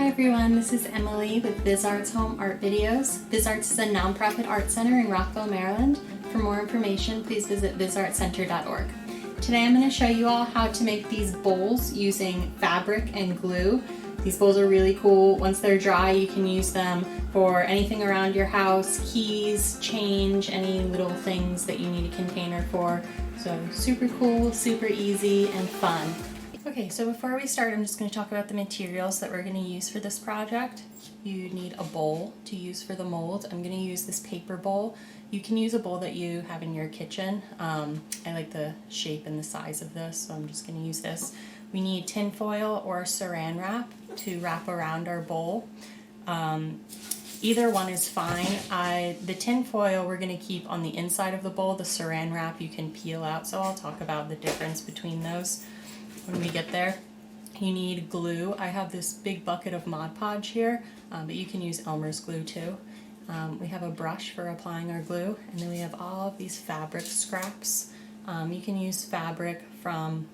Hi everyone, this is Emily with VisArts Home Art Videos. VisArts is a nonprofit art center in Rockville, Maryland. For more information, please visit visartcenter.org. Today I'm going to show you all how to make these bowls using fabric and glue. These bowls are really cool. Once they're dry, you can use them for anything around your house, keys, change, any little things that you need a container for. So super cool, super easy, and fun. Okay, so before we start, I'm just going to talk about the materials that we're going to use for this project. You need a bowl to use for the mold. I'm going to use this paper bowl. You can use a bowl that you have in your kitchen. I like the shape and the size of this, so I'm just going to use this. We need tin foil or saran wrap to wrap around our bowl. Either one is fine. The tin foil we're going to keep on the inside of the bowl. The saran wrap you can peel out, so I'll talk about the difference between those when we get there. You need glue. I have this big bucket of Mod Podge here, but you can use Elmer's glue too. We have a brush for applying our glue, and then we have all of these fabric scraps. You can use fabric from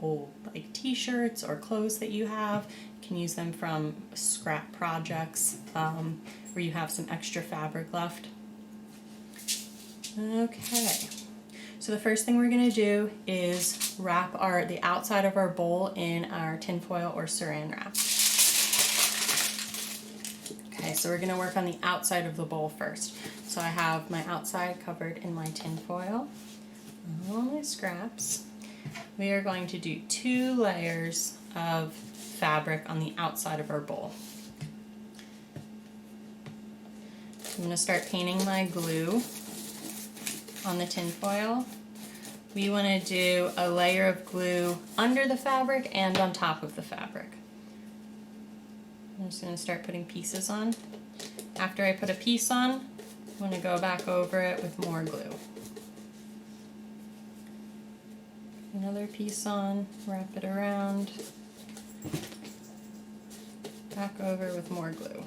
old like t-shirts or clothes that you have. You can use them from scrap projects where you have some extra fabric left. Okay. So the first thing we're going to do is wrap the outside of our bowl in our tin foil or saran wrap. Okay, so we're going to work on the outside of the bowl first. So I have my outside covered in my tin foil, all my scraps. We are going to do 2 layers of fabric on the outside of our bowl. I'm going to start painting my glue on the tin foil. We want to do a layer of glue under the fabric and on top of the fabric. I'm just going to start putting pieces on. After I put a piece on, I'm going to go back over it with more glue. Another piece on, wrap it around, back over with more glue.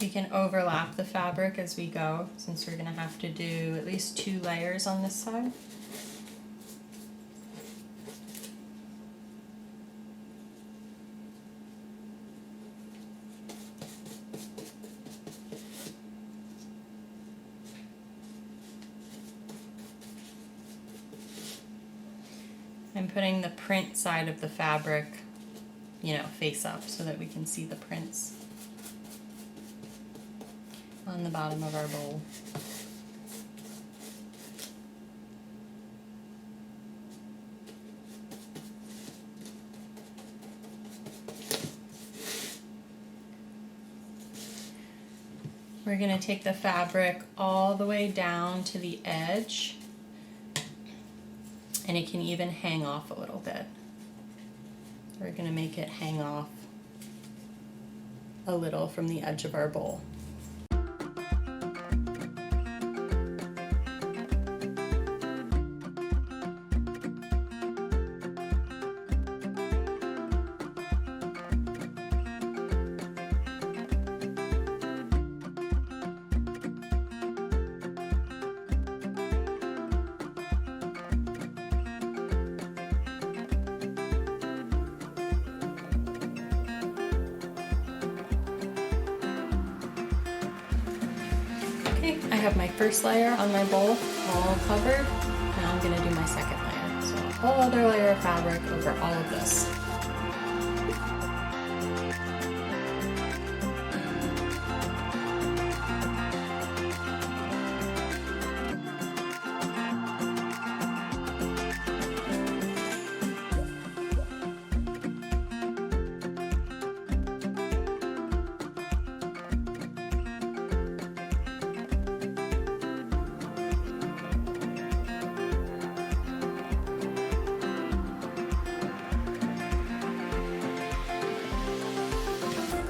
We can overlap the fabric as we go, since we're going to have to do at least 2 layers on this side. I'm putting the print side of the fabric, face up so that we can see the prints on the bottom of our bowl. We're going to take the fabric all the way down to the edge, and it can even hang off a little bit. We're going to make it hang off a little from the edge of our bowl. Okay, I have my first layer on my bowl all covered. Now I'm going to do my second layer. So a whole other layer of fabric over all of this.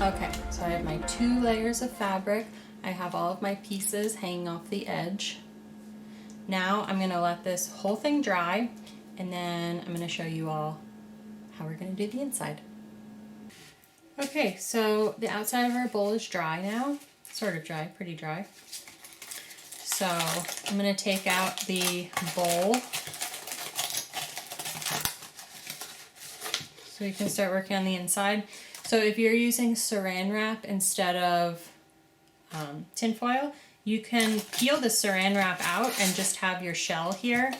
Okay, so I have my 2 layers of fabric. I have all of my pieces hanging off the edge. Now I'm going to let this whole thing dry, and then I'm going to show you all how we're going to do the inside. Okay, so the outside of our bowl is dry now. Sort of dry, pretty dry. So I'm going to take out the bowl so we can start working on the inside. So if you're using saran wrap instead of tin foil, you can peel the saran wrap out and just have your shell here.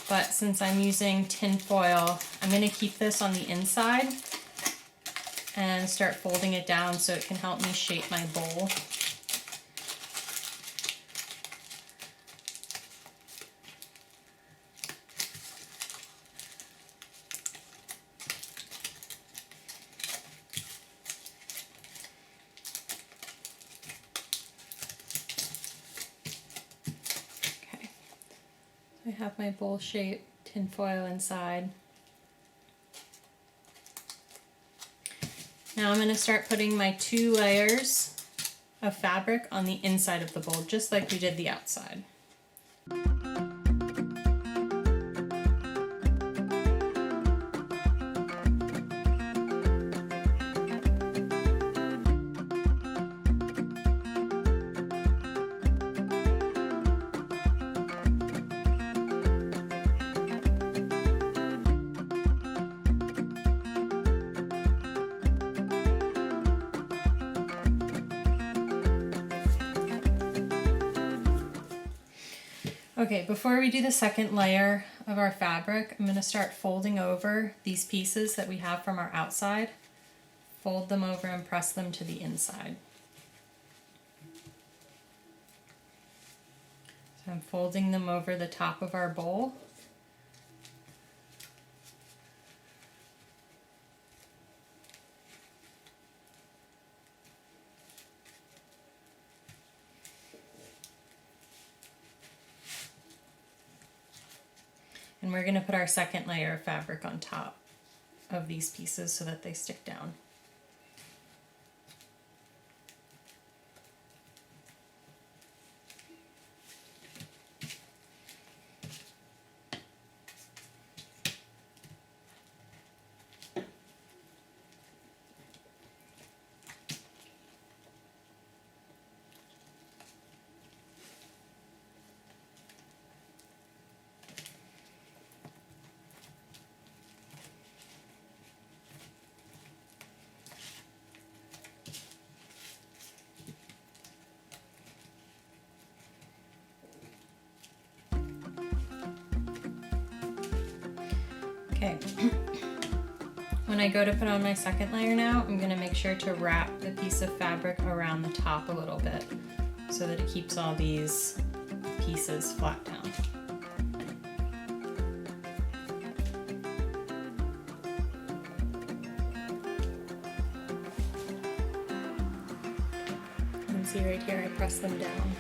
But since I'm using tin foil, I'm going to keep this on the inside and start folding it down so it can help me shape my bowl. Okay, I have my bowl shape, tin foil inside. Now I'm going to start putting my 2 layers of fabric on the inside of the bowl, just like we did the outside. Okay, before we do the second layer of our fabric, I'm going to start folding over these pieces that we have from our outside. Fold them over and press them to the inside. So I'm folding them over the top of our bowl. And we're going to put our second layer of fabric on top of these pieces so that they stick down. Okay, when I go to put on my second layer now, I'm going to make sure to wrap the piece of fabric around the top a little bit so that it keeps all these pieces flat down. You can see right here I press them down.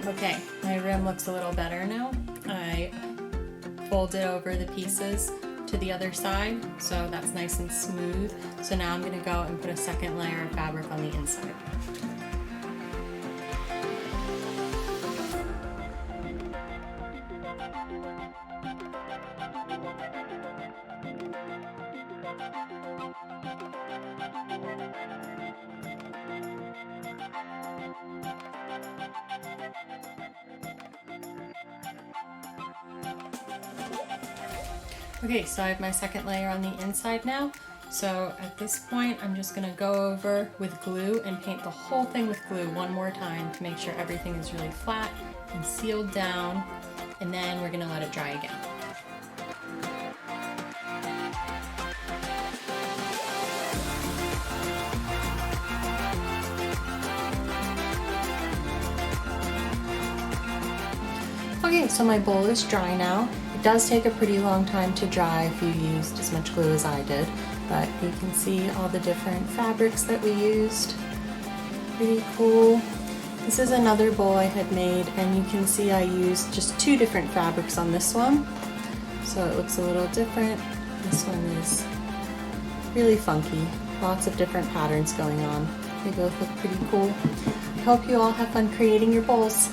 Okay, my rim looks a little better now. I folded over the pieces to the other side, so that's nice and smooth. So now I'm going to go and put a second layer of fabric on the inside. Okay, so I have my second layer on the inside now. So at this point, I'm just gonna go over with glue and paint the whole thing with glue one more time to make sure everything is really flat and sealed down, and then we're gonna let it dry again. Okay, so my bowl is dry now. It does take a pretty long time to dry if you used as much glue as I did, but you can see all the different fabrics that we used. Pretty cool. This is another bowl I had made, and you can see I used just 2 different fabrics on this one. so it looks a little different. This one is really funky. Lots of different patterns going on. They both look pretty cool. I hope you all have fun creating your bowls.